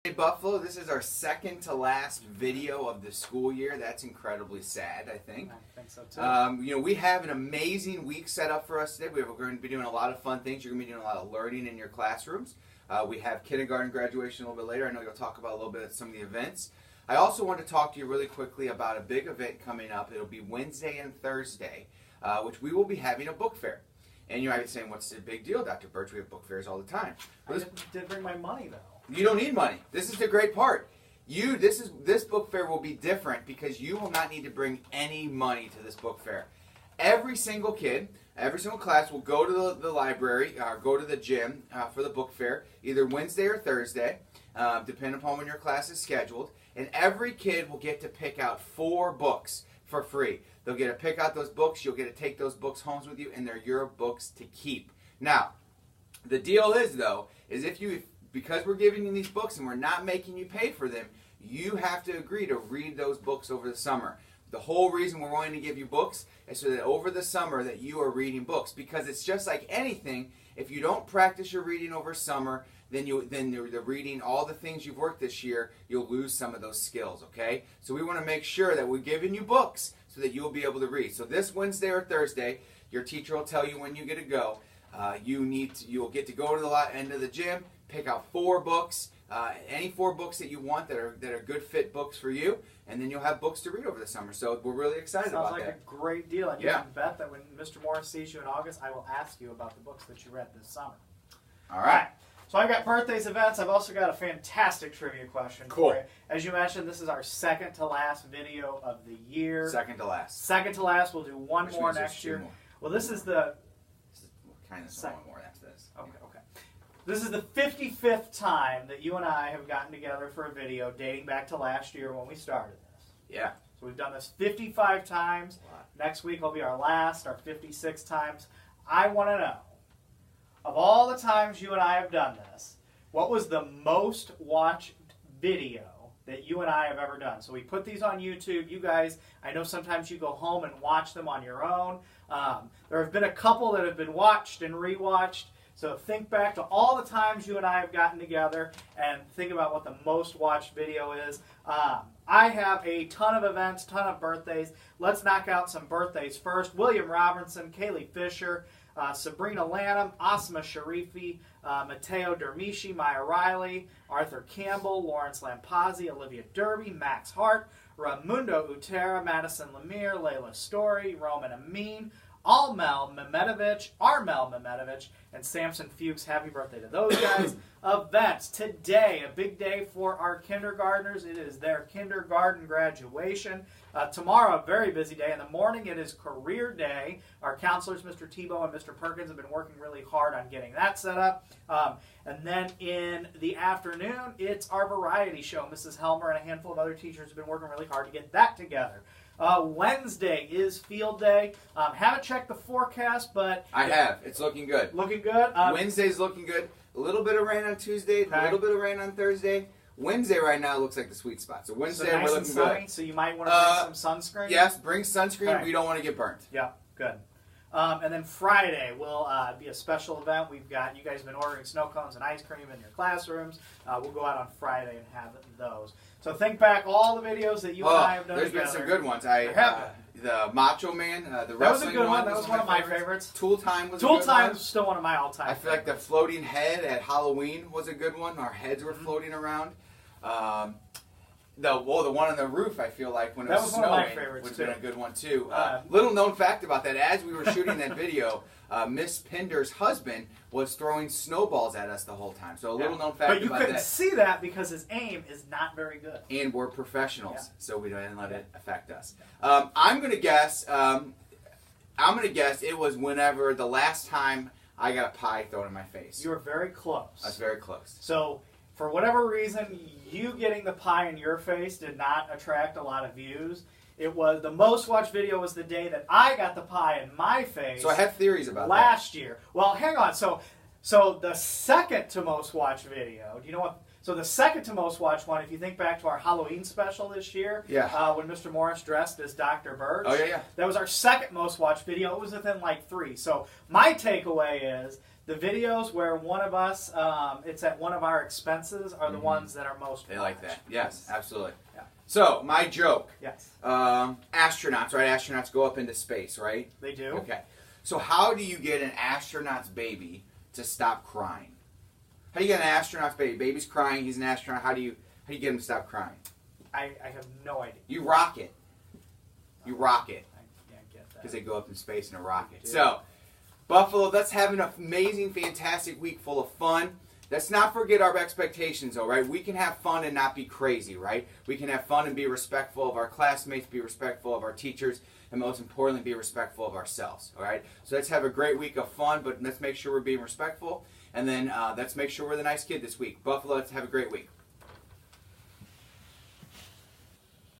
Hey Buffalo, this is our second to last video of the school year. That's incredibly sad, I think. I think so too. We have an amazing week set up for us today. We're going to be doing a lot of fun things. You're going to be doing a lot of learning in your classrooms. We have kindergarten graduation a little bit later. I know you'll talk about a little bit of some of the events. I also want to talk to you really quickly about a big event coming up. It'll be Wednesday and Thursday, which we will be having a book fair. And you might be saying, what's the big deal, Dr. Birch? We have book fairs all the time. Well, I did bring my money, though. You don't need money. This is the great part. This book fair will be different because you will not need to bring any money to this book fair. Every single kid, every single class will go to the library, go to the gym for the book fair, either Wednesday or Thursday, depending upon when your class is scheduled. And every kid will get to pick out 4 books for free. They'll get to pick out those books. You'll get to take those books home with you, and they're your books to keep. Now, the deal is, though, is because we're giving you these books and we're not making you pay for them, you have to agree to read those books over the summer. The whole reason we're wanting to give you books is so that over the summer that you are reading books. Because it's just like anything, if you don't practice your reading over summer, then the reading, all the things you've worked this year, you'll lose some of those skills, okay? So we want to make sure that we're giving you books so that you'll be able to read. So this Wednesday or Thursday, your teacher will tell you when you get to go. You'll get to go to the end of the gym, pick out 4 books, any 4 books that you want that are good fit books for you, and then you'll have books to read over the summer. So we're really excited about that. Sounds like a great deal, and you can bet that when Mr. Morris sees you in August, I will ask you about the books that you read this summer. All right. So I've got birthdays, events. I've also got a fantastic trivia question for you. As you mentioned, this is our second to last video of the year. Second to last. Second to last. We'll do one more next year. Well, this is the kind of one more after this. Okay. This is the 55th time that you and I have gotten together for a video dating back to last year when we started this. Yeah. So we've done this 55 times. Next week will be our last, our 56 times. I want to know, of all the times you and I have done this, what was the most watched video that you and I have ever done? So we put these on YouTube. You guys, I know sometimes you go home and watch them on your own. There have been a couple that have been watched and rewatched. So think back to all the times you and I have gotten together and think about what the most watched video is. I have a ton of events, ton of birthdays. Let's knock out some birthdays first. William Robinson, Kaylee Fisher, Sabrina Lanham, Asma Sharifi, Matteo Dermishi, Maya Riley, Arthur Campbell, Lawrence Lampazzi, Olivia Derby, Max Hart, Raimundo Utera, Madison Lemire, Layla Story, Roman Amin, Armel Mehmedovich, and Samson Fuchs. Happy birthday to those guys. Events. Today, a big day for our kindergartners. It is their kindergarten graduation. Tomorrow, a very busy day. In the morning, it is career day. Our counselors, Mr. Tebow and Mr. Perkins, have been working really hard on getting that set up. And then in the afternoon, it's our variety show. Mrs. Helmer and a handful of other teachers have been working really hard to get that together. Wednesday is field day. Haven't checked the forecast, but... I have. It's looking good. Looking good? Wednesday's looking good. A little bit of rain on Tuesday, a little bit of rain on Thursday. Wednesday right now looks like the sweet spot. So Wednesday nice we're looking and sunny, good. So you might want to bring some sunscreen? Yes, bring sunscreen. Okay. We don't want to get burnt. Yeah, good. And then Friday will be a special event. We've got, you guys have been ordering snow cones and ice cream in your classrooms. We'll go out on Friday and have those. So think back all the videos that you and I have done together. There's been some good ones. The Macho Man, the wrestling one. That was a good one. That was one of my favorites. Tool Time was Tool Time is still one of my all-time favorites. I feel like the floating head at Halloween was a good one. Our heads were floating around. The one on the roof, I feel like, when it was snowing, one of my favorites, would have been a good one, too. Little known fact about that, as we were shooting that video, Miss Pinder's husband was throwing snowballs at us the whole time. So a little known fact about that. But you couldn't see that because his aim is not very good. And we're professionals, so we didn't let it affect us. I'm going to guess it was whenever the last time I got a pie thrown in my face. You were very close. I was very close. So... for whatever reason, you getting the pie in your face did not attract a lot of views. It was the most watched video was the day that I got the pie in my face. So I have theories about that. Last year. Well, hang on. So the second to most watched video, do you know what? So the second to most watched one, if you think back to our Halloween special this year, when Mr. Morris dressed as Dr. Birch. Oh, yeah. That was our second most watched video. It was within like 3. So my takeaway is The videos where one of us, it's at one of our expenses, are the ones that are most They like that. Yes, absolutely. Yeah. So, my joke. Yes. Astronauts, right? Astronauts go up into space, right? They do. Okay. So how do you get an astronaut's baby to stop crying? How do you get an astronaut's baby? Baby's crying, he's an astronaut. How do you get him to stop crying? I have no idea. You rock it. You rock it. I can't get that. Because they go up in space in a rocket. Dude. So, Buffalo, let's have an amazing, fantastic week full of fun. Let's not forget our expectations, though, right? We can have fun and not be crazy, right? We can have fun and be respectful of our classmates, be respectful of our teachers, and most importantly, be respectful of ourselves, all right? So let's have a great week of fun, but let's make sure we're being respectful, and then let's make sure we're the nice kid this week. Buffalo, let's have a great week.